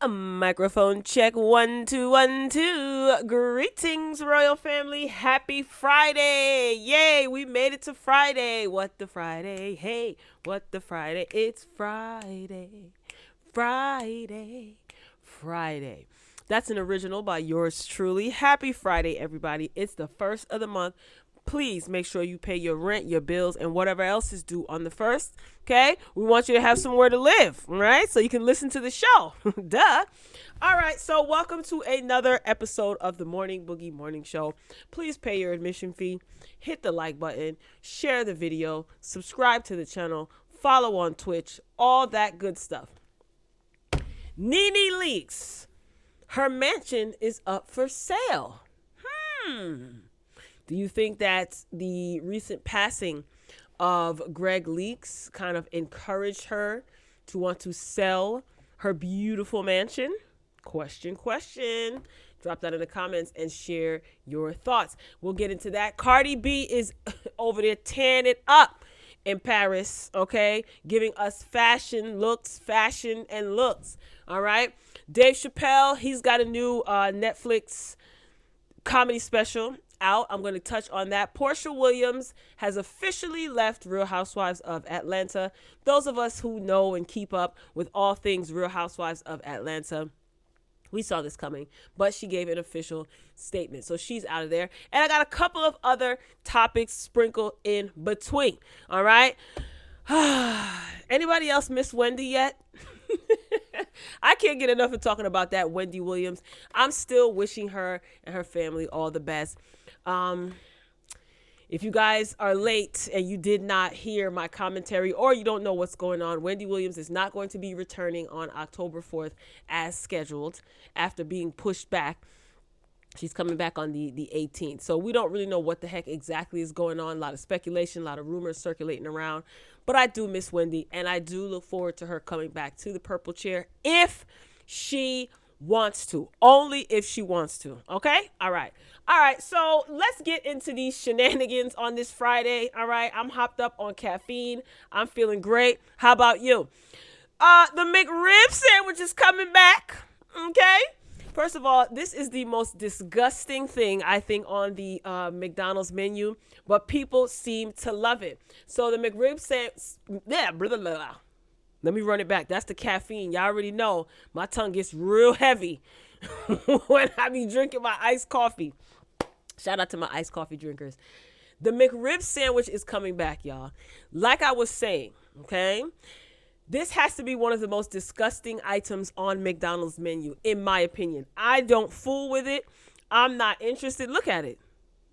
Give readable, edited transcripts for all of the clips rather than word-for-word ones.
A microphone check, 1 2 1 2. Greetings, royal family. Happy Friday. Yay, we made it to Friday. What the Friday? Hey, what the Friday? It's Friday. Friday. Friday. That's an original by yours truly. Happy Friday, everybody. It's the first of the month. Please make sure you pay your rent, your bills, and whatever else is due on the first. Okay? We want you to have somewhere to live, all right? So you can listen to the show. Duh. All right. So welcome to another episode of the Morning Boogie Morning Show. Please pay your admission fee. Hit the like button. Share the video. Subscribe to the channel. Follow on Twitch. All that good stuff. Nene leaks. Her mansion is up for sale. Do you think that the recent passing of Greg Leakes kind of encouraged her to want to sell her beautiful mansion? Question. Drop that in the comments and share your thoughts. We'll get into that. Cardi B is over there tearing it up in Paris, okay? Giving us fashion and looks, all right? Dave Chappelle, he's got a new Netflix comedy special out. I'm going to touch on that. Porsha Williams has officially left Real Housewives of Atlanta. Those of us who know and keep up with all things Real Housewives of Atlanta, we saw this coming, but she gave an official statement. So she's out of there. And I got a couple of other topics sprinkled in between. All right. Anybody else miss Wendy yet? I can't get enough of talking about that Wendy Williams. I'm still wishing her and her family all the best. If you guys are late and you did not hear my commentary or you don't know what's going on, Wendy Williams is not going to be returning on October 4th as scheduled after being pushed back. She's coming back on the 18th. So we don't really know what the heck exactly is going on. A lot of speculation, a lot of rumors circulating around. But I do miss Wendy, and I do look forward to her coming back to the purple chair if she wants to. Only if she wants to. Okay? All right. So let's get into these shenanigans on this Friday. All right. I'm hopped up on caffeine. I'm feeling great. How about you? The McRib sandwich is coming back. Okay? First of all, this is the most disgusting thing, I think, on the McDonald's menu, but people seem to love it. So the McRib sandwich, let me run it back. That's the caffeine. Y'all already know my tongue gets real heavy when I be drinking my iced coffee. Shout out to my iced coffee drinkers. The McRib sandwich is coming back, y'all. Like I was saying, okay? This has to be one of the most disgusting items on McDonald's menu, in my opinion. I don't fool with it. I'm not interested. Look at it.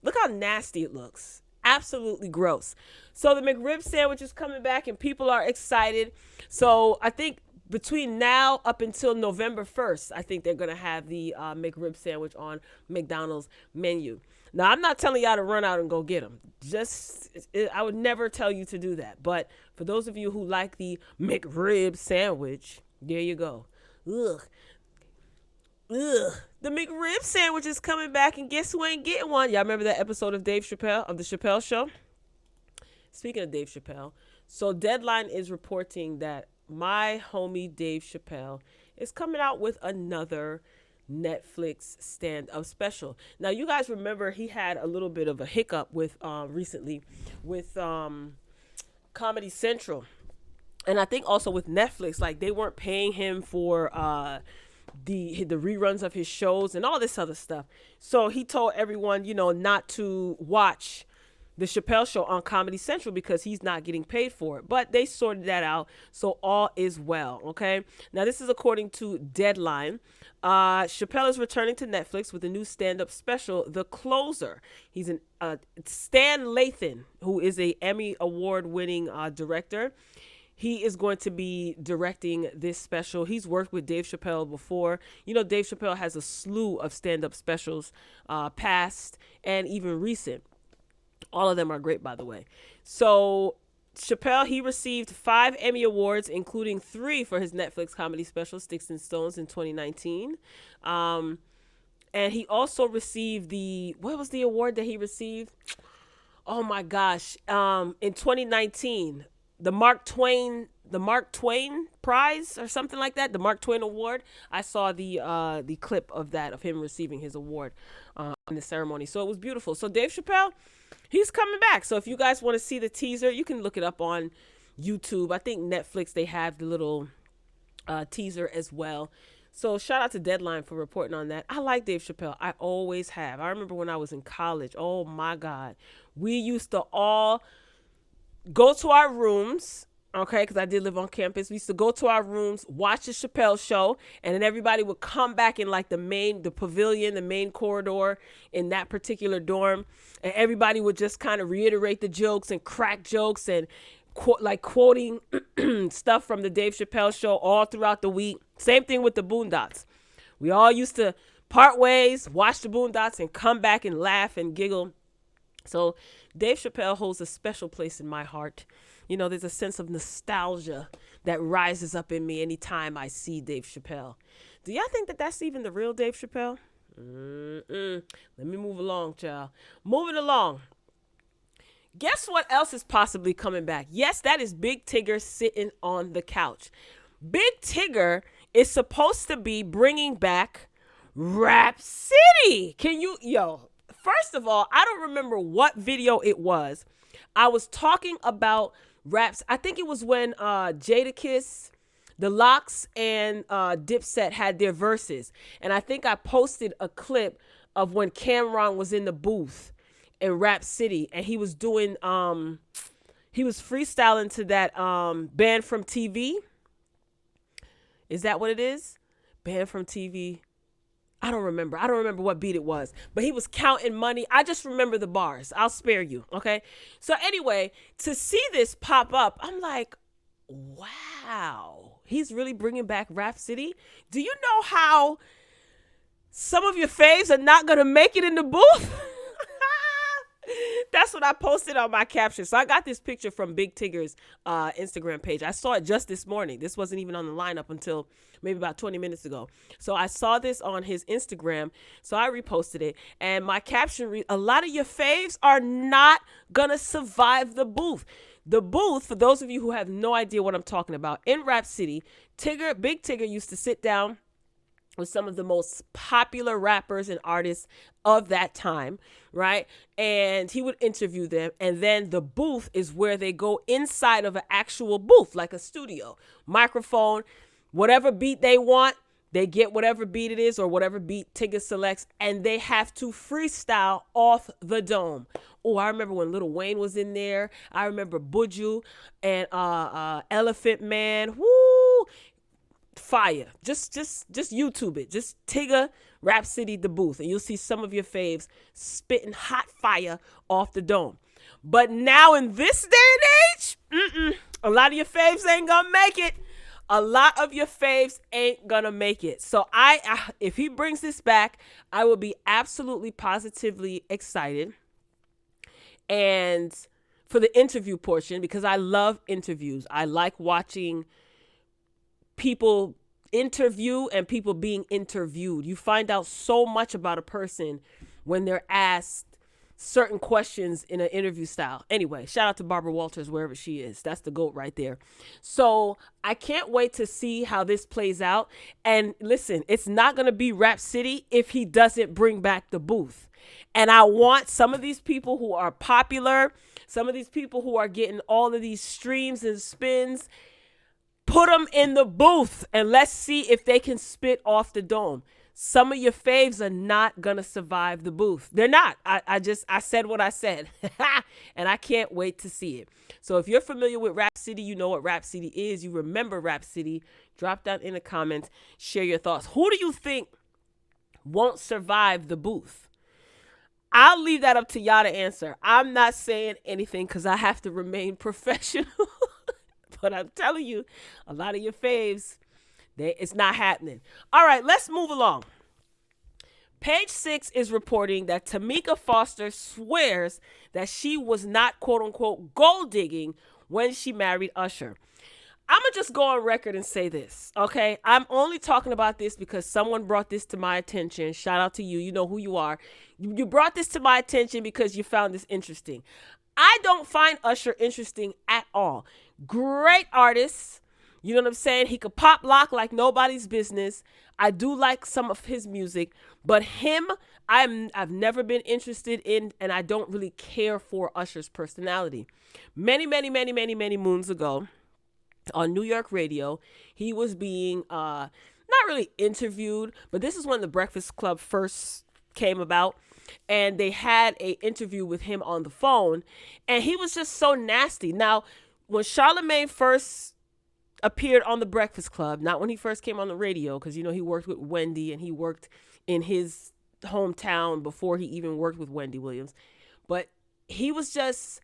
Look how nasty it looks. Absolutely gross. So the McRib sandwich is coming back and people are excited. So I think between now up until November 1st, I think they're going to have the McRib sandwich on McDonald's menu. Now, I'm not telling y'all to run out and go get them. I would never tell you to do that. But for those of you who like the McRib sandwich, there you go. Ugh. The McRib sandwich is coming back, and guess who ain't getting one? Y'all remember that episode of Dave Chappelle, of the Chappelle Show? Speaking of Dave Chappelle, so Deadline is reporting that my homie Dave Chappelle is coming out with another Netflix stand-up special. Now, you guys remember he had a little bit of a hiccup with recently with Comedy Central, and I think also with Netflix. Like, they weren't paying him for the reruns of his shows and all this other stuff. So he told everyone, not to watch the Chappelle Show on Comedy Central because he's not getting paid for it. But they sorted that out, so all is well, okay? Now, this is according to Deadline. Chappelle is returning to Netflix with a new stand-up special, The Closer. He's Stan Lathan, who is a Emmy Award-winning director. He is going to be directing this special. He's worked with Dave Chappelle before. Dave Chappelle has a slew of stand-up specials, past and even recent. All of them are great, by the way. So Chappelle, he received 5 Emmy Awards, including 3 for his Netflix comedy special, Sticks and Stones, in 2019. And he also received what was the award that he received? Oh, my gosh. In 2019, the Mark Twain Mark Twain Prize or something like that, the Mark Twain Award. I saw the clip of that, of him receiving his award in the ceremony. So it was beautiful. So Dave Chappelle, he's coming back. So if you guys want to see the teaser, you can look it up on YouTube. I think Netflix, they have the little teaser as well. So shout out to Deadline for reporting on that. I like Dave Chappelle. I always have. I remember when I was in college. Oh my God. We used to all go to our rooms, okay, because I did live on campus. We used to go to our rooms, watch the Chappelle show, and then everybody would come back in like the pavilion, the main corridor in that particular dorm, and everybody would just kind of reiterate the jokes and crack jokes and quoting stuff from the Dave Chappelle show all throughout the week. Same thing with the Boondocks. We all used to part ways, watch the Boondocks, and come back and laugh and giggle. So Dave Chappelle holds a special place in my heart. You know, there's a sense of nostalgia that rises up in me anytime I see Dave Chappelle. Do y'all think that that's even the real Dave Chappelle? Let me move along, child. Moving along. Guess what else is possibly coming back? Yes, that is Big Tigger sitting on the couch. Big Tigger is supposed to be bringing back Rap City. First of all, I don't remember what video it was. I was talking about raps. I think it was when Jadakiss, the Locks, and Dipset had their verses. And I think I posted a clip of when Cam'ron was in the booth in Rap City, and he was doing he was freestyling to that Banned from TV. Is that what it is? Banned from TV. I don't remember what beat it was, but he was counting money. I just remember the bars. I'll spare you. Okay. So anyway, to see this pop up, I'm like, wow, he's really bringing back Rap City. Do you know how some of your faves are not going to make it in the booth? That's what I posted on my caption. So I got this picture from Big Tigger's Instagram page. I saw it just this morning. This wasn't even on the lineup until maybe about 20 minutes ago. So I saw this on his Instagram. So I reposted it. And my caption read, a lot of your faves are not going to survive the booth. The booth, for those of you who have no idea what I'm talking about, in Rap City, Big Tigger used to sit down with some of the most popular rappers and artists of that time, right? And he would interview them. And then the booth is where they go inside of an actual booth, like a studio, microphone, whatever beat they want. They get whatever beat it is or whatever beat Tigger selects, and they have to freestyle off the dome. Oh, I remember when Lil Wayne was in there. I remember Buju and Elephant Man. Woo! Fire. Just YouTube it. Just Tigger Rap City the booth, and you'll see some of your faves spitting hot fire off the dome. But now in this day and age, a lot of your faves ain't gonna make it. A lot of your faves ain't gonna make it. So if he brings this back, I will be absolutely positively excited. And for the interview portion, because I love interviews. I like watching people interview and people being interviewed. You find out so much about a person when they're asked certain questions in an interview style. Anyway, shout out to Barbara Walters, wherever she is. That's the GOAT right there. So I can't wait to see how this plays out. And listen, it's not going to be Rap City if he doesn't bring back the booth. And I want some of these people who are popular, some of these people who are getting all of these streams and spins, put them in the booth and let's see if they can spit off the dome. Some of your faves are not going to survive the booth. They're not. I said what I said. And I can't wait to see it. So if you're familiar with Rap City, you know what Rap City is. You remember Rap City. Drop down in the comments. Share your thoughts. Who do you think won't survive the booth? I'll leave that up to y'all to answer. I'm not saying anything because I have to remain professional. But I'm telling you, a lot of your faves, it's not happening. All right, let's move along. Page 6 is reporting that Tamika Foster swears that she was not, quote unquote, gold digging when she married Usher. I'm going to just go on record and say this, okay? I'm only talking about this because someone brought this to my attention. Shout out to you. You know who you are. You brought this to my attention because you found this interesting. I don't find Usher interesting at all. Great artist, You know what I'm saying? He could pop lock like nobody's business. I do like some of his music, but him, I've never been interested in, and I don't really care for Usher's personality. Many moons ago, on New York radio, he was being not really interviewed, but this is when the Breakfast Club first came about, and they had a interview with him on the phone, and he was just so nasty. Now, when Charlemagne first appeared on the Breakfast Club, not when he first came on the radio, because you know he worked with Wendy and he worked in his hometown before he even worked with Wendy Williams, but he wasn't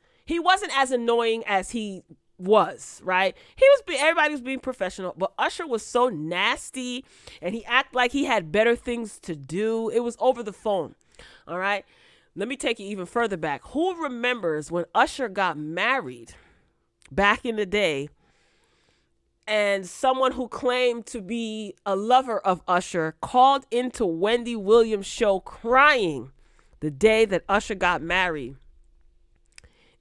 as annoying as he was, right? Everybody was being professional, but Usher was so nasty, and he acted like he had better things to do. It was over the phone. All right, let me take you even further back. Who remembers when Usher got married back in the day, and someone who claimed to be a lover of Usher called into Wendy Williams' show crying the day that Usher got married,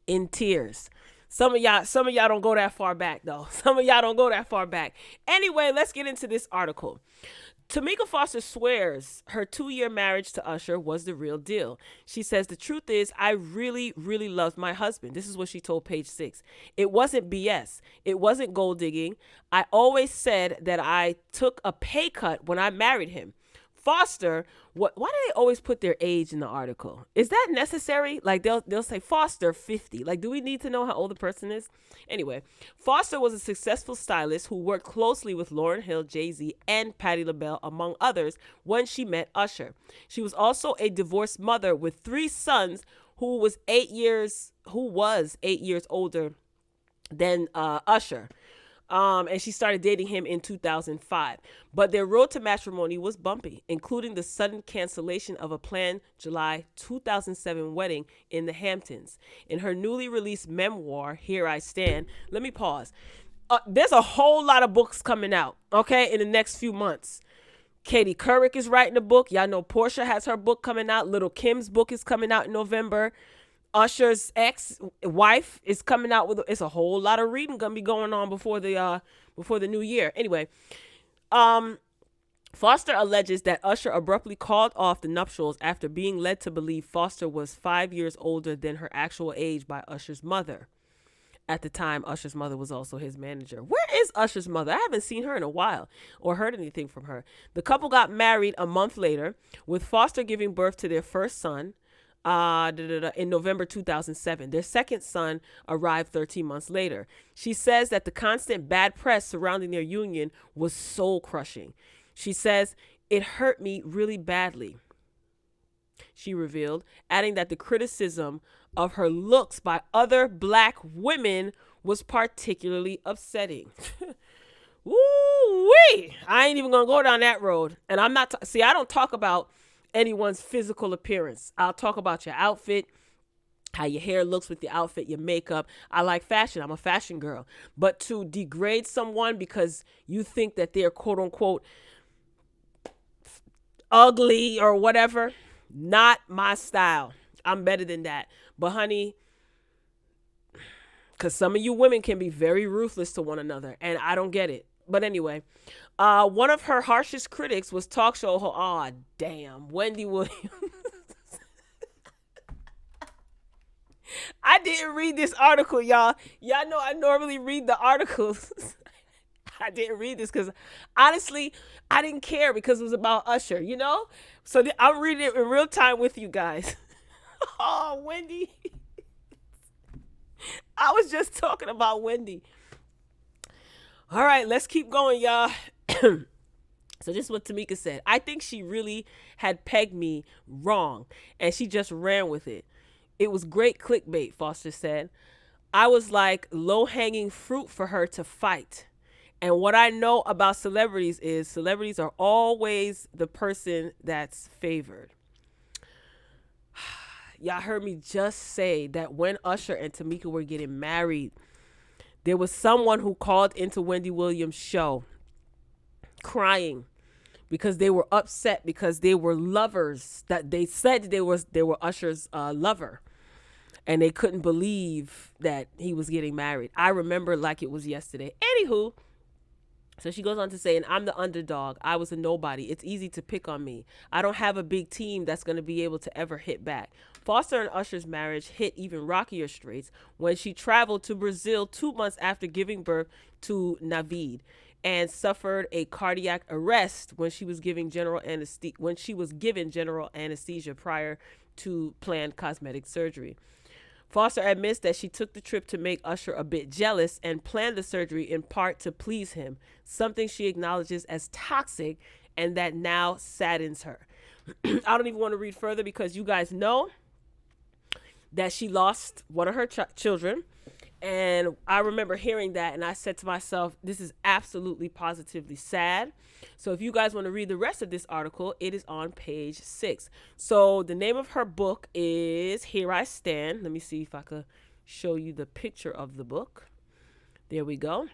in tears? Some of y'all don't go that far back, though. Some of y'all don't go that far back. Anyway, let's get into this article. Tamika Foster swears her 2-year marriage to Usher was the real deal. She says, the truth is, I really, really loved my husband. This is what she told Page Six. It wasn't BS. It wasn't gold digging. I always said that I took a pay cut when I married him. Foster, why do they always put their age in the article? Is that necessary? Like they'll say Foster 50. Like, do we need to know how old the person is? Anyway, Foster was a successful stylist who worked closely with Lauryn Hill, Jay-Z, and Patti LaBelle, among others, when she met Usher. She was also a divorced mother with 3 sons who was 8 years older than Usher. And she started dating him in 2005. But their road to matrimony was bumpy, including the sudden cancellation of a planned July 2007 wedding in the Hamptons. In her newly released memoir, Here I Stand, let me pause. There's a whole lot of books coming out, okay, in the next few months. Katie Couric is writing a book. Y'all know Porsha has her book coming out. Little Kim's book is coming out in November. Usher's ex-wife is coming out with. It's a whole lot of reading gonna be going on before the new year. Anyway, Foster alleges that Usher abruptly called off the nuptials after being led to believe Foster was 5 years older than her actual age by Usher's mother. At the time, Usher's mother was also his manager. Where is Usher's mother? I haven't seen her in a while or heard anything from her. The couple got married a month later, with Foster giving birth to their first son in November 2007. Their second son arrived 13 months later. She says that the constant bad press surrounding their union was soul-crushing. She says, it hurt me really badly, she revealed, adding that the criticism of her looks by other black women was particularly upsetting. Woo-wee! I ain't even gonna go down that road. And I'm not, I don't talk about anyone's physical appearance. I'll talk about your outfit, how your hair looks with your outfit, your makeup. I like fashion. I'm a fashion girl. But to degrade someone because you think that they're quote unquote ugly or whatever, not my style. I'm better than that. But honey, because some of you women can be very ruthless to one another, and I don't get it. But anyway, one of her harshest critics was talk show Wendy Williams. I didn't read this article, y'all. Y'all know I normally read the articles. I didn't read this because honestly, I didn't care because it was about Usher, you know? So I'm reading it in real time with you guys. Oh, Wendy. I was just talking about Wendy. All right, let's keep going, y'all. So this is what Tamika said. I think she really had pegged me wrong, and she just ran with it. It was great clickbait, Foster said. I was like low-hanging fruit for her to fight. And what I know about celebrities is celebrities are always the person that's favored. Y'all heard me just say that when Usher and Tamika were getting married, there was someone who called into Wendy Williams' show crying because they were upset because they were lovers, that they said they were Usher's lover, and they couldn't believe that he was getting married. I remember like it was yesterday. Anywho, So she goes on to say, and I'm the underdog. I was a nobody. It's easy to pick on me. I don't have a big team that's going to be able to ever hit back. Foster and Usher's marriage hit even rockier straits when she traveled to Brazil 2 months after giving birth to Navid and suffered a cardiac arrest when she was given general anesthesia prior to planned cosmetic surgery. Foster admits that she took the trip to make Usher a bit jealous and planned the surgery in part to please him, something she acknowledges as toxic and that now saddens her. I don't even want to read further because you guys know that she lost one of her children. And I remember hearing that and I said to myself, this is absolutely positively sad. So if you guys want to read the rest of this article, it is on page 6. So the name of her book is Here I Stand. Let me see if I could show you the picture of the book. There we go.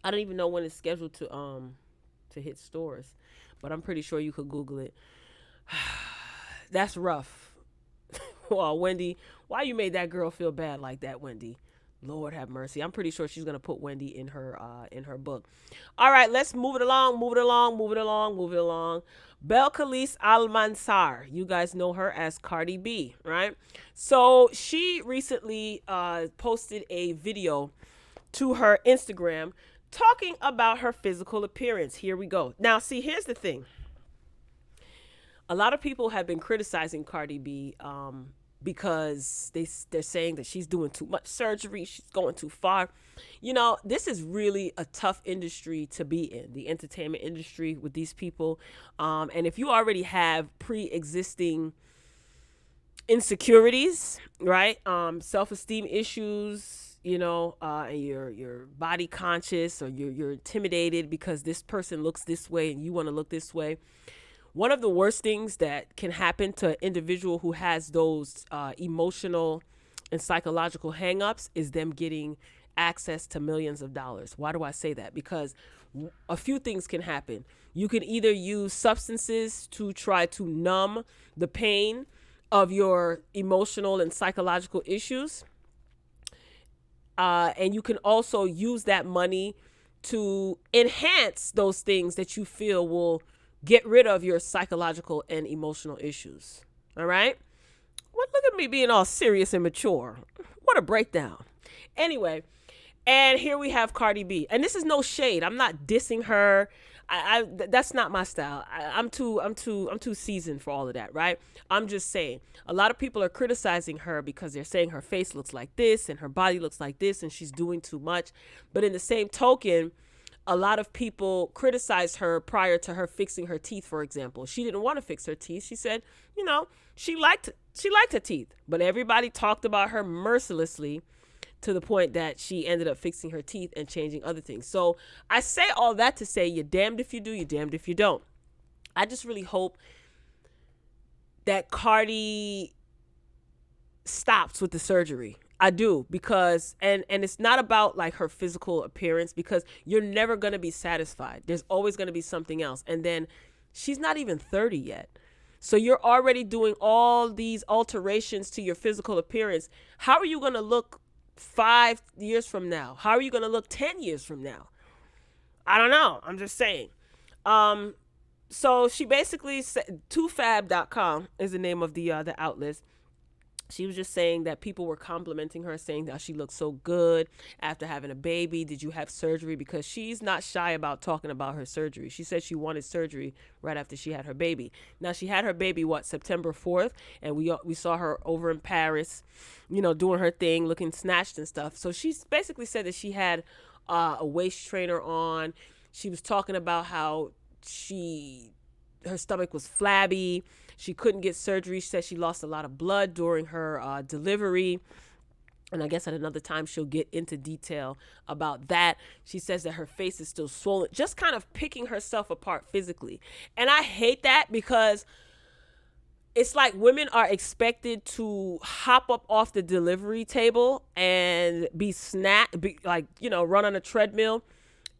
I don't even know when it's scheduled to hit stores, but I'm pretty sure you could Google it. That's rough. Well, Wendy, why you made that girl feel bad like that, Wendy? Lord have mercy. I'm pretty sure she's gonna put Wendy in her book. All right, let's move it along. Belcalis Almanzar. You guys know her as Cardi B, right? So she recently posted a video to her Instagram talking about her physical appearance. Here we go. Now, see, here's the thing. A lot of people have been criticizing Cardi B because they're saying that she's doing too much surgery, she's going too far. You know, this is really a tough industry to be in, the entertainment industry with these people. And if you already have pre-existing insecurities, right? Self-esteem issues, you know, and you're body conscious, or you're intimidated because this person looks this way and you want to look this way. One of the worst things that can happen to an individual who has those emotional and psychological hangups is them getting access to millions of dollars. Why do I say that? Because a few things can happen. You can either use substances to try to numb the pain of your emotional and psychological issues. And you can also use that money to enhance those things that you feel will get rid of your psychological and emotional issues. All right? Well, look at me being all serious and mature. What a breakdown. Anyway, and here we have Cardi B. And this is no shade. I'm not dissing her. That's not my style. I'm too seasoned for all of that, right? I'm just saying, a lot of people are criticizing her because they're saying her face looks like this and her body looks like this and she's doing too much. But in the same token, a lot of people criticized her prior to her fixing her teeth, for example. She didn't want to fix her teeth. She said, you know, she liked her teeth, but everybody talked about her mercilessly to the point that she ended up fixing her teeth and changing other things. So I say all that to say, you're damned if you do, you're damned if you don't. I just really hope that Cardi stops with the surgery. I do, because and it's not about like her physical appearance, because you're never going to be satisfied. There's always going to be something else. And then she's not even 30 yet. So you're already doing all these alterations to your physical appearance. How are you going to look 5 years from now? How are you going to look 10 years from now? I don't know. I'm just saying. So she basically said, 2fab.com is the name of the outlet. She was just saying that people were complimenting her, saying that she looked so good after having a baby. Did you have surgery? Because she's not shy about talking about her surgery. She said she wanted surgery right after she had her baby. Now, she had her baby, September 4th? And we saw her over in Paris, you know, doing her thing, looking snatched and stuff. So she basically said that she had a waist trainer on. She was talking about how her stomach was flabby. She couldn't get surgery. She said she lost a lot of blood during her delivery. And I guess at another time she'll get into detail about that. She says that her face is still swollen, just kind of picking herself apart physically. And I hate that, because it's like women are expected to hop up off the delivery table and be run on a treadmill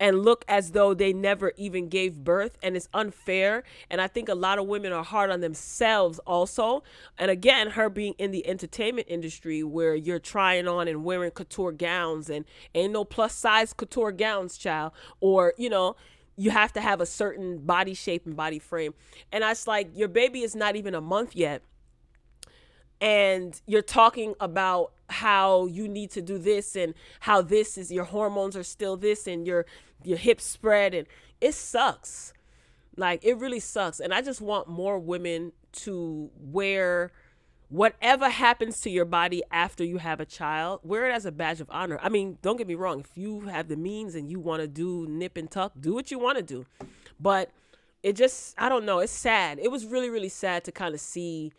and look as though they never even gave birth, and it's unfair. And I think a lot of women are hard on themselves also. And again, her being in the entertainment industry where you're trying on and wearing couture gowns, and ain't no plus size couture gowns, child, or you have to have a certain body shape and body frame. And it's like, your baby is not even a month yet, and you're talking about how you need to do this, and how this is, your hormones are still this, and your hips spread, and it sucks. Like, it really sucks. And I just want more women to wear whatever happens to your body after you have a child, wear it as a badge of honor. I mean, don't get me wrong. If you have the means and you want to do nip and tuck, do what you want to do. But it just, I don't know. It's sad. It was really, really sad to kind of see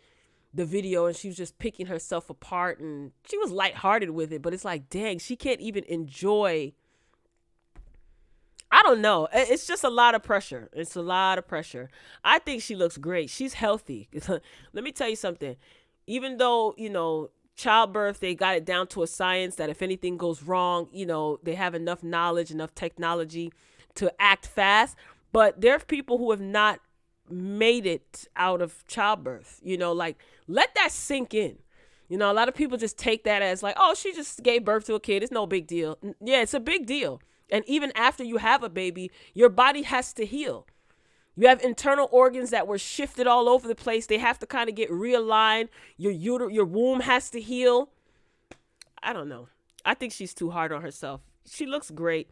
the video, and she was just picking herself apart, and she was lighthearted with it. But it's like, dang, she can't even enjoy. I don't know. It's just a lot of pressure. It's a lot of pressure. I think she looks great. She's healthy. Let me tell you something. Even though, childbirth, they got it down to a science that if anything goes wrong, they have enough knowledge, enough technology to act fast. But there are people who have not made it out of childbirth, like, let that sink in. A lot of people just take that as like, oh, she just gave birth to a kid. It's no big deal. Yeah, it's a big deal. And even after you have a baby, your body has to heal. You have internal organs that were shifted all over the place. They have to kind of get realigned. Your womb has to heal. I don't know. I think she's too hard on herself. She looks great.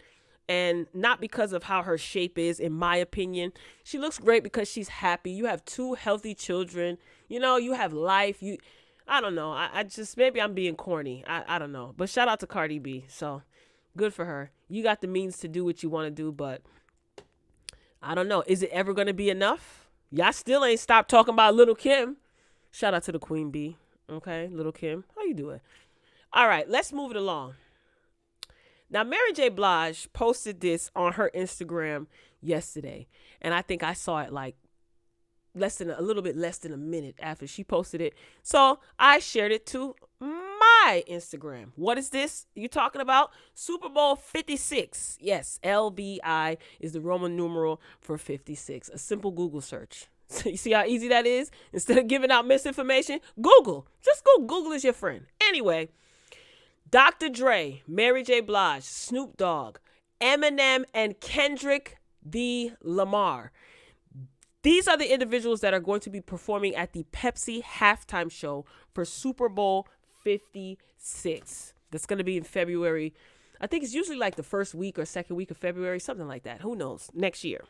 And not because of how her shape is, in my opinion. She looks great because she's happy. You have 2 healthy children. You have life. I don't know. I just, maybe I'm being corny. I don't know. But shout out to Cardi B. So good for her. You got the means to do what you want to do, but I don't know. Is it ever going to be enough? Y'all still ain't stopped talking about Little Kim. Shout out to the Queen Bee. Okay, Little Kim. How you doing? All right, let's move it along. Now, Mary J. Blige posted this on her Instagram yesterday, and I think I saw it like a little bit less than a minute after she posted it. So I shared it to my Instagram. What is this you talking about? Super Bowl 56. Yes, LBI is the Roman numeral for 56. A simple Google search. So you see how easy that is? Instead of giving out misinformation, Google. Just go. Google is your friend. Anyway, Dr. Dre, Mary J. Blige, Snoop Dogg, Eminem, and Kendrick Lamar. These are the individuals that are going to be performing at the Pepsi halftime show for Super Bowl 56. That's going to be in February. I think it's usually like the first week or second week of February, something like that. Who knows? Next year.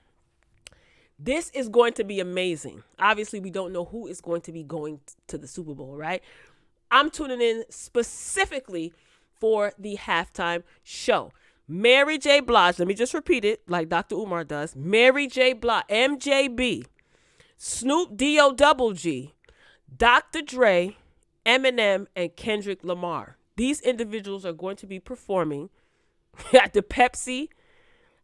This is going to be amazing. Obviously, we don't know who is going to be going to the Super Bowl, right? I'm tuning in specifically for the halftime show. Mary J. Blige, let me just repeat it like Dr. Umar does. Mary J. Blige, MJB, Snoop D-O-double-G, Dr. Dre, Eminem, and Kendrick Lamar. These individuals are going to be performing at the Pepsi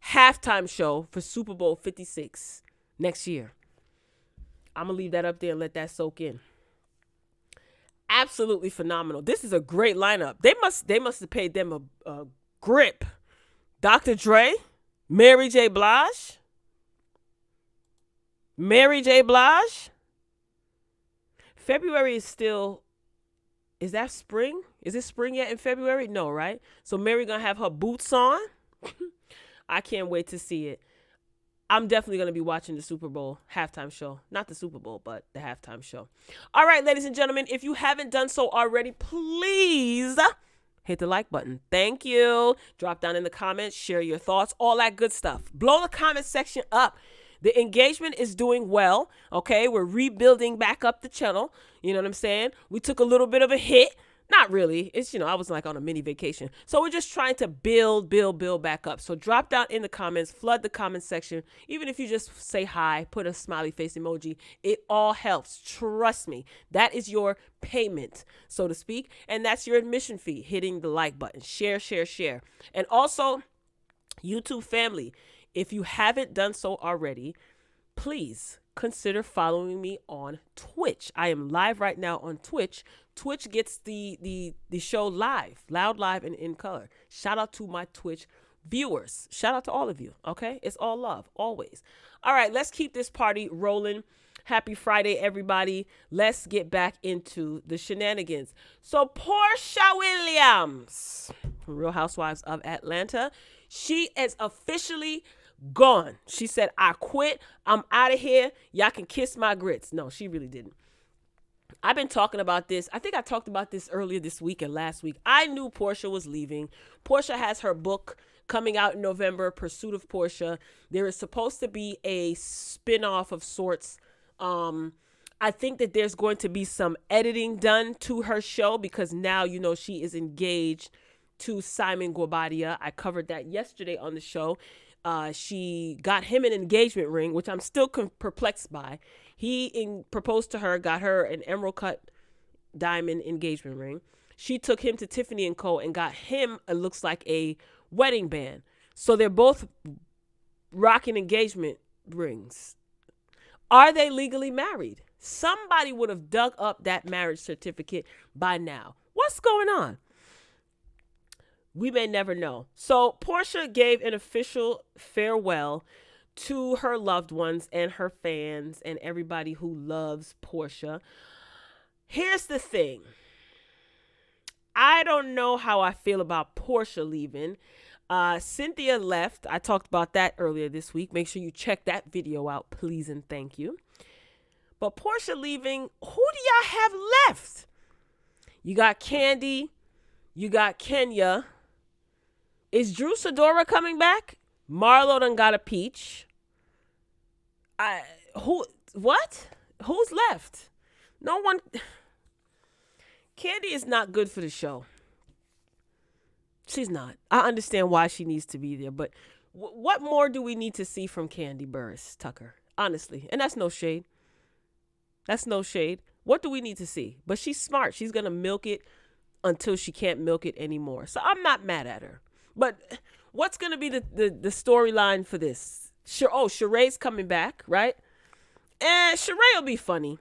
halftime show for Super Bowl 56 next year. I'm going to leave that up there and let that soak in. Absolutely phenomenal. This is a great lineup. They must have paid them a grip. Dr. Dre, Mary J. Blige. February is still, is that spring? Is it spring yet in February? No, right? So Mary gonna have her boots on. I can't wait to see it. I'm definitely going to be watching the Super Bowl halftime show. Not the Super Bowl, but the halftime show. All right, ladies and gentlemen, if you haven't done so already, please hit the like button. Thank you. Drop down in the comments, share your thoughts, all that good stuff. Blow the comment section up. The engagement is doing well, okay? We're rebuilding back up the channel. You know what I'm saying? We took a little bit of a hit. Not really. It's, I was like on a mini vacation. So we're just trying to build back up. So drop down in the comments, flood the comment section. Even if you just say hi, put a smiley face emoji, it all helps. Trust me. That is your payment, so to speak. And that's your admission fee, hitting the like button. Share. And also, YouTube family, if you haven't done so already, please consider following me on Twitch. I am live right now on Twitch. Twitch gets the show live, loud, live, and in color. Shout out to my Twitch viewers. Shout out to all of you. Okay. It's all love always. All right. Let's keep this party rolling. Happy Friday, everybody. Let's get back into the shenanigans. So Porsha Williams, Real Housewives of Atlanta, she is officially gone. She said, I quit. I'm out of here. Y'all can kiss my grits. No, she really didn't. I've been talking about this. I think I talked about this earlier this week and last week. I knew Porsha was leaving. Porsha has her book coming out in November, Pursuit of Porsha. There is supposed to be a spinoff of sorts. I think that there's going to be some editing done to her show because now, you know, she is engaged to Simon Guobadia. I covered that yesterday on the show. She got him an engagement ring, which I'm still perplexed by. He proposed to her, got her an emerald cut diamond engagement ring. She took him to Tiffany & Co. and got him, it looks like, a wedding band. So they're both rocking engagement rings. Are they legally married? Somebody would have dug up that marriage certificate by now. What's going on? We may never know. So Porsha gave an official farewell to her loved ones and her fans and everybody who loves Porsha. Here's the thing. I don't know how I feel about Porsha leaving. Cynthia left. I talked about that earlier this week. Make sure you check that video out, please and thank you. But Porsha leaving, who do y'all have left? You got Kandi. You got Kenya. Is Drew Sidora coming back? Marlo done got a peach. What? Who's left? No one. Kandi is not good for the show. She's not. I understand why she needs to be there, but what more do we need to see from Kandi Burruss Tucker? Honestly, and that's no shade. That's no shade. What do we need to see? But she's smart. She's gonna milk it until she can't milk it anymore. So I'm not mad at her. But what's gonna be the storyline for this? Sure. Oh, Sheree's coming back, right? And Sheree will be funny.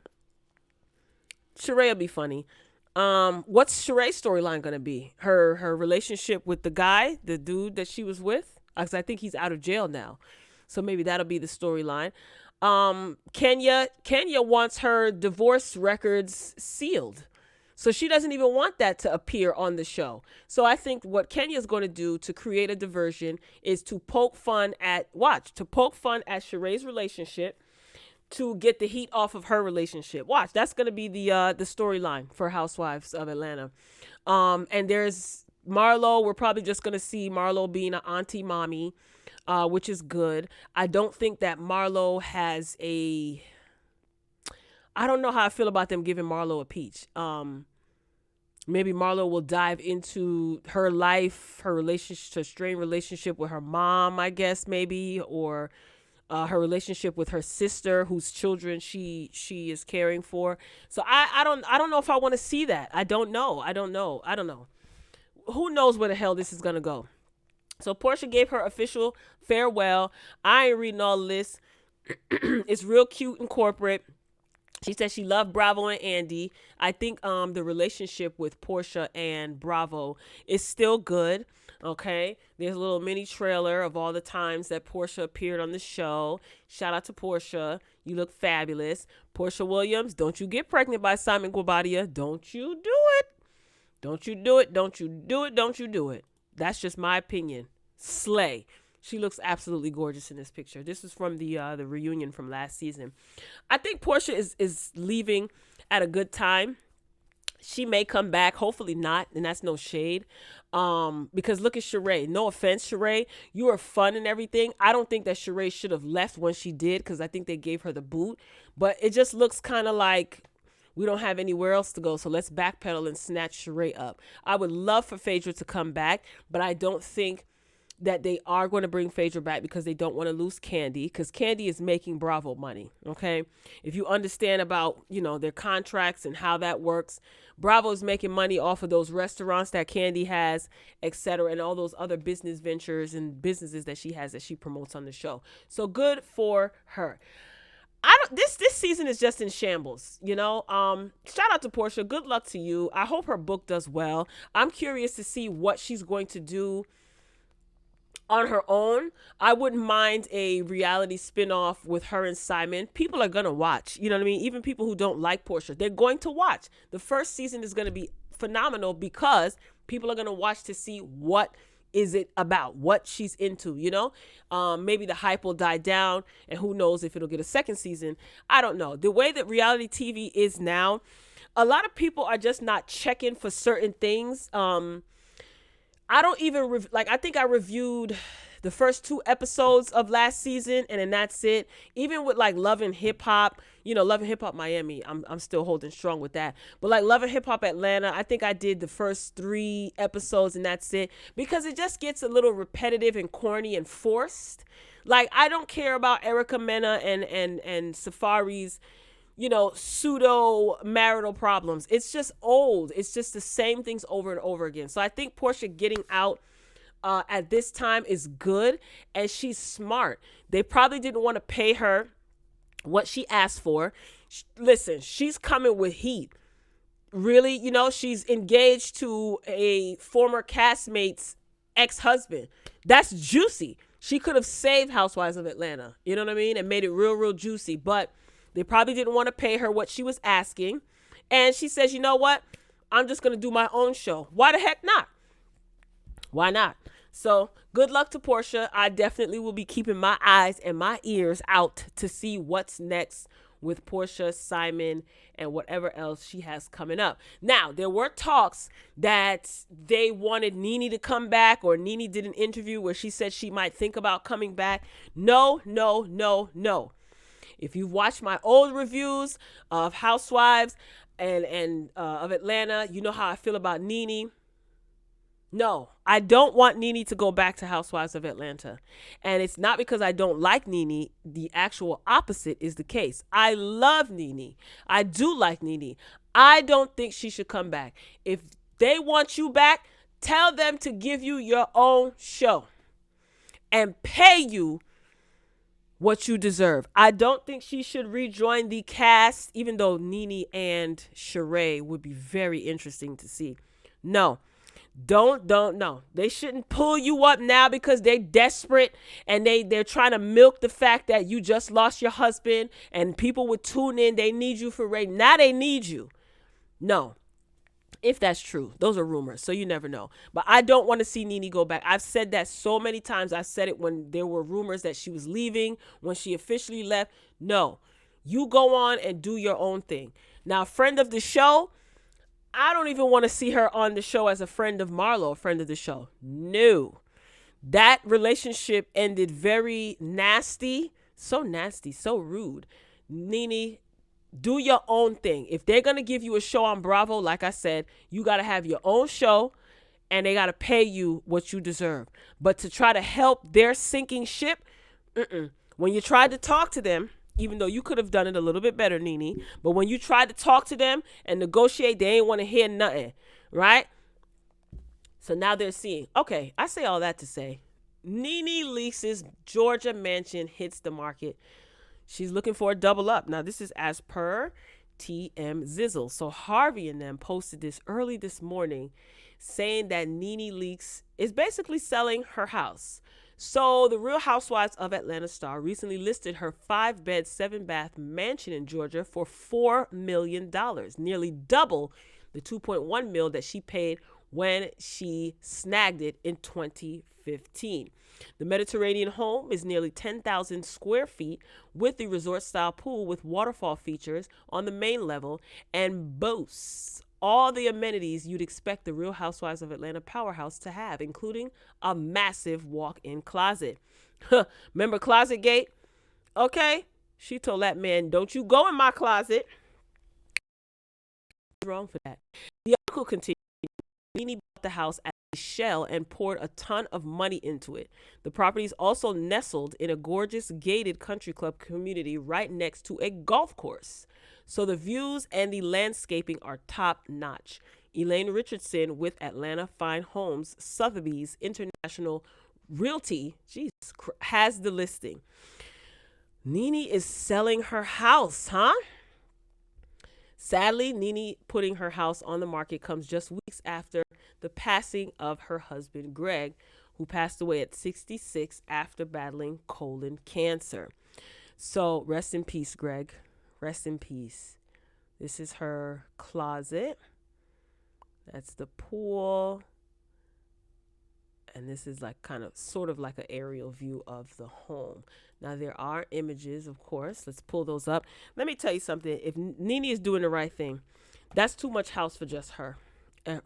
Sheree will be funny. What's Sheree's storyline gonna be? Her relationship with the guy, the dude that she was with? Because I think he's out of jail now, so maybe that'll be the storyline. Kenya wants her divorce records sealed, so she doesn't even want that to appear on the show. So I think what Kenya's going to do to create a diversion is to poke fun at Sheree's relationship, to get the heat off of her relationship. Watch, that's going to be the storyline for Housewives of Atlanta. And there's Marlo. We're probably just going to see Marlo being an auntie mommy, which is good. I don't think that Marlo has I don't know how I feel about them giving Marlo a peach. Maybe Marlo will dive into her life, her relationship, her strained relationship with her mom, I guess, maybe, or her relationship with her sister, whose children she is caring for. So I don't know if I want to see that. I don't know. Who knows where the hell this is gonna go? So Porsha gave her official farewell. I ain't reading all of this. It's real cute and corporate. She said she loved Bravo and Andy. I think the relationship with Porsha and Bravo is still good. Okay, there's a little mini trailer of all the times that Porsha appeared on the show. Shout out to Porsha. You look fabulous. Porsha Williams, don't you get pregnant by Simon Guobadia. Don't you do it. Don't you do it. Don't you do it. Don't you do it. That's just my opinion. Slay. She looks absolutely gorgeous in this picture. This is from the reunion from last season. I think Porsha is leaving at a good time. She may come back, hopefully not, and that's no shade. Because look at Sheree. No offense, Sheree. You are fun and everything. I don't think that Sheree should have left when she did, because I think they gave her the boot. But it just looks kind of like we don't have anywhere else to go, so let's backpedal and snatch Sheree up. I would love for Phaedra to come back, but I don't think that they are going to bring Phaedra back because they don't want to lose Kandi, because Kandi is making Bravo money, okay? If you understand about, their contracts and how that works, Bravo is making money off of those restaurants that Kandi has, etc., and all those other business ventures and businesses that she has that she promotes on the show. So good for her. This season is just in shambles, Shout out to Porsha. Good luck to you. I hope her book does well. I'm curious to see what she's going to do on her own, I wouldn't mind a reality spinoff with her and Simon. People are gonna watch. You know what I mean? Even people who don't like Porsha, they're going to watch. The first season is gonna be phenomenal because people are gonna watch to see what is it about, what she's into. Maybe the hype will die down, and who knows if it'll get a second season. I don't know. The way that reality TV is now, a lot of people are just not checking for certain things. I don't even I think I reviewed the first 2 episodes of last season, and then that's it. Even with like Love and Hip Hop, Love and Hip Hop Miami, I'm still holding strong with that. But like Love and Hip Hop Atlanta, I think I did the first 3 episodes, and that's it, because it just gets a little repetitive and corny and forced. Like, I don't care about Erica Mena and Safari's pseudo marital problems. It's just old. It's just the same things over and over again. So I think Porsha getting out at this time is good, and she's smart. They probably didn't want to pay her what she asked for. Listen, she's coming with heat. Really, she's engaged to a former castmate's ex-husband. That's juicy. She could have saved Housewives of Atlanta, you know what I mean, and made it real, real juicy. But they probably didn't want to pay her what she was asking. And she says, you know what? I'm just going to do my own show. Why the heck not? Why not? So good luck to Porsha. I definitely will be keeping my eyes and my ears out to see what's next with Porsha, Simon, and whatever else she has coming up. Now, there were talks that they wanted Nene to come back, or Nene did an interview where she said she might think about coming back. No, no, no, no. If you've watched my old reviews of Housewives and of Atlanta, you know how I feel about Nene. No, I don't want Nene to go back to Housewives of Atlanta. And it's not because I don't like Nene. The actual opposite is the case. I love Nene. I do like Nene. I don't think she should come back. If they want you back, tell them to give you your own show and pay you what you deserve. I don't think she should rejoin the cast, even though Nene and Sheree would be very interesting to see. No. No. They shouldn't pull you up now because they're desperate, and they're trying to milk the fact that you just lost your husband and people would tune in. They need you for rating. Now they need you. No. If that's true. Those are rumors, so you never know. But I don't want to see Nene go back. I've said that so many times. I said it when there were rumors that she was leaving, when she officially left. No. You go on and do your own thing. Now, friend of the show, I don't even want to see her on the show as a friend of Marlo, a friend of the show. No. That relationship ended very nasty, so rude. Nene, do your own thing. If they're going to give you a show on Bravo, like I said, you got to have your own show, and they got to pay you what you deserve. But to try to help their sinking ship, when you tried to talk to them, even though you could have done it a little bit better, Nene, but when you tried to talk to them and negotiate, they ain't want to hear nothing, right? So now they're seeing. Okay, I say all that to say, Nene Leakes' Georgia mansion hits the market. She's looking for a double up. Now, this is as per TM Zizzle. So Harvey and them posted this early this morning saying that Nene Leakes is basically selling her house. So the Real Housewives of Atlanta star recently listed her 5-bed, 7-bath mansion in Georgia for $4 million, nearly double the $2.1 million that she paid when she snagged it in 2015. The Mediterranean home is nearly 10,000 square feet with the resort-style pool with waterfall features on the main level and boasts all the amenities you'd expect the Real Housewives of Atlanta powerhouse to have, including a massive walk-in closet. Remember Closet Gate? Okay. She told that man, don't you go in my closet. Wrong for that. The article continues. Nene bought the house at a shell and poured a ton of money into it. The property is also nestled in a gorgeous gated country club community right next to a golf course. So the views and the landscaping are top notch. Elaine Richardson with Atlanta Fine Homes, Sotheby's International Realty, has the listing. Nene is selling her house, huh? Sadly, Nene putting her house on the market comes just weeks after the passing of her husband, Greg, who passed away at 66 after battling colon cancer. So rest in peace, Greg. Rest in peace. This is her closet. That's the pool. And this is like kind of sort of like an aerial view of the home. Now there are images, of course. Let's pull those up. Let me tell you something. If Nene is doing the right thing, that's too much house for just her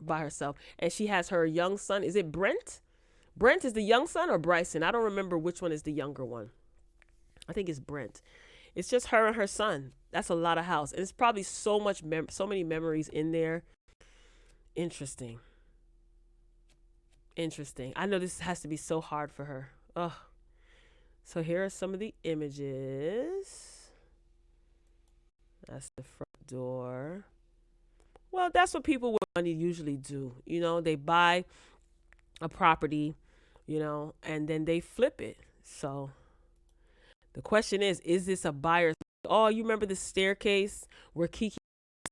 by herself. And she has her young son. Is it Brent? Brent is the young son or Bryson? I don't remember which one is the younger one. I think it's Brent. It's just her and her son. That's a lot of house. And it's probably so many memories in there. Interesting. I know this has to be so hard for her. Ugh. So here are some of the images. That's the front door. Well, that's what people with money usually do. You know, they buy a property, you know, and then they flip it. So the question is this a buyer's? Oh, you remember the staircase where Kiki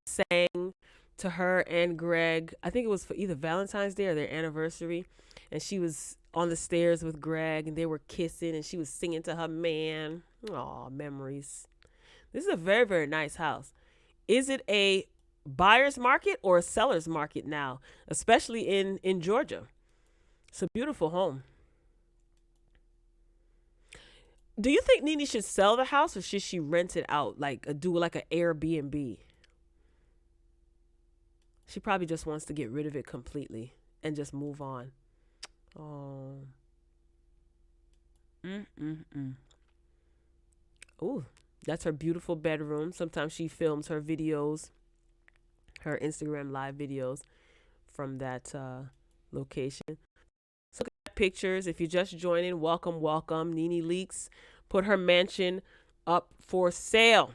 sang to her and Greg? I think it was for either Valentine's Day or their anniversary. And she was on the stairs with Greg and they were kissing and she was singing to her man. Aw, memories. This is a very, very nice house. Is it a buyer's market or a seller's market now, especially in Georgia? It's a beautiful home. Do you think Nene should sell the house or should she rent it out, like do like an Airbnb? She probably just wants to get rid of it completely and just move on. Oh. Ooh, that's her beautiful bedroom. Sometimes she films her videos, her Instagram live videos from that location. So look at pictures. If you're just joining, welcome, welcome. Nene Leakes put her mansion up for sale.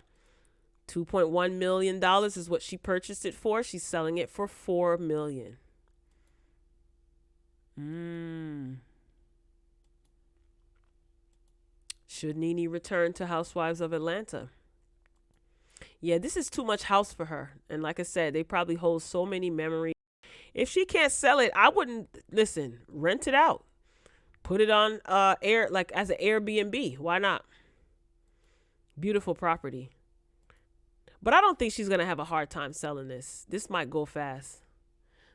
$2.1 million is what she purchased it for. She's selling it for $4 million. Should Nene return to Housewives of Atlanta? Yeah, this is too much house for her. And like I said, they probably hold so many memories. If she can't sell it, I wouldn't, rent it out. Put it on like as an Airbnb. Why not? Beautiful property. But I don't think she's going to have a hard time selling this. This might go fast.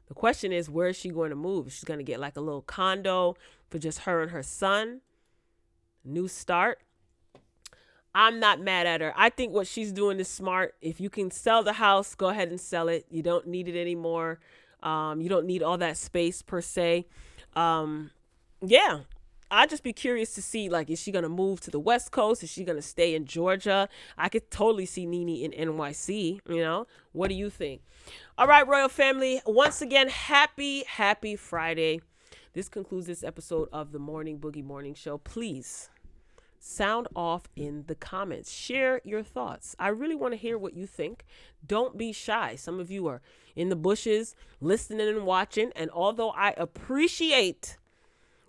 The question is, where is she going to move? She's going to get like a little condo for just her and her son. New start. I'm not mad at her. I think what she's doing is smart. If you can sell the house, go ahead and sell it. You don't need it anymore. You don't need all that space per se. Yeah. I'd just be curious to see, like, is she going to move to the West Coast? Is she going to stay in Georgia? I could totally see Nene in NYC, you know? What do you think? All right, Royal Family. Once again, happy Friday. This concludes this episode of the Morning Boogie Morning Show. Please sound off in the comments. Share your thoughts. I really want to hear what you think. Don't be shy. Some of you are in the bushes listening and watching. And although I appreciate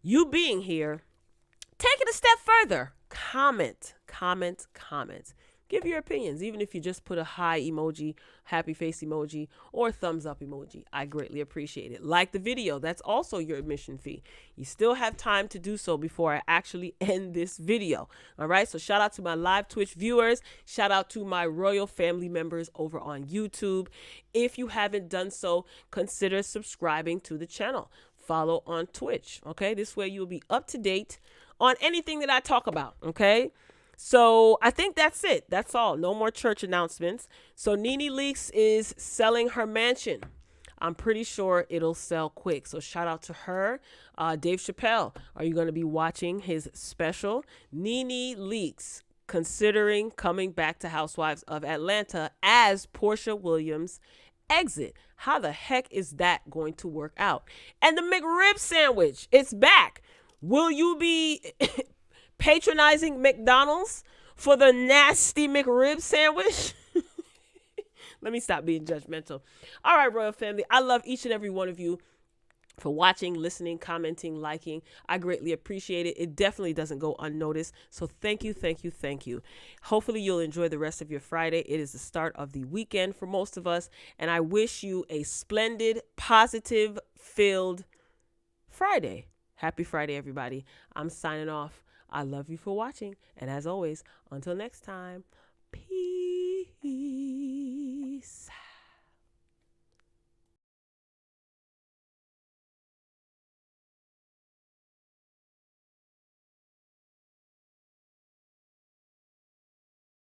you being here, take it a step further. Comment. Give your opinions, even if you just put a hi emoji, happy face emoji, or thumbs up emoji. I greatly appreciate it. Like the video. That's also your admission fee. You still have time to do so before I actually end this video. All right. So shout out to my live Twitch viewers. Shout out to my royal family members over on YouTube. If you haven't done so, consider subscribing to the channel. Follow on Twitch. Okay. This way you'll be up to date on anything that I talk about. Okay. So I think that's it. That's all. No more church announcements. So Nene Leakes is selling her mansion. I'm pretty sure it'll sell quick. So shout out to her. Dave Chappelle, are you going to be watching his special? Nene Leakes considering coming back to Housewives of Atlanta as Porsha Williams' exit. How the heck is that going to work out? And the McRib sandwich, it's back. Will you be patronizing McDonald's for the nasty McRib sandwich? Let me stop being judgmental. All right, Royal Family. I love each and every one of you for watching, listening, commenting, liking. I greatly appreciate it. It definitely doesn't go unnoticed. So thank you. Hopefully you'll enjoy the rest of your Friday. It is the start of the weekend for most of us. And I wish you a splendid, positive-filled Friday. Happy Friday, everybody. I'm signing off. I love you for watching. And as always, until next time, peace.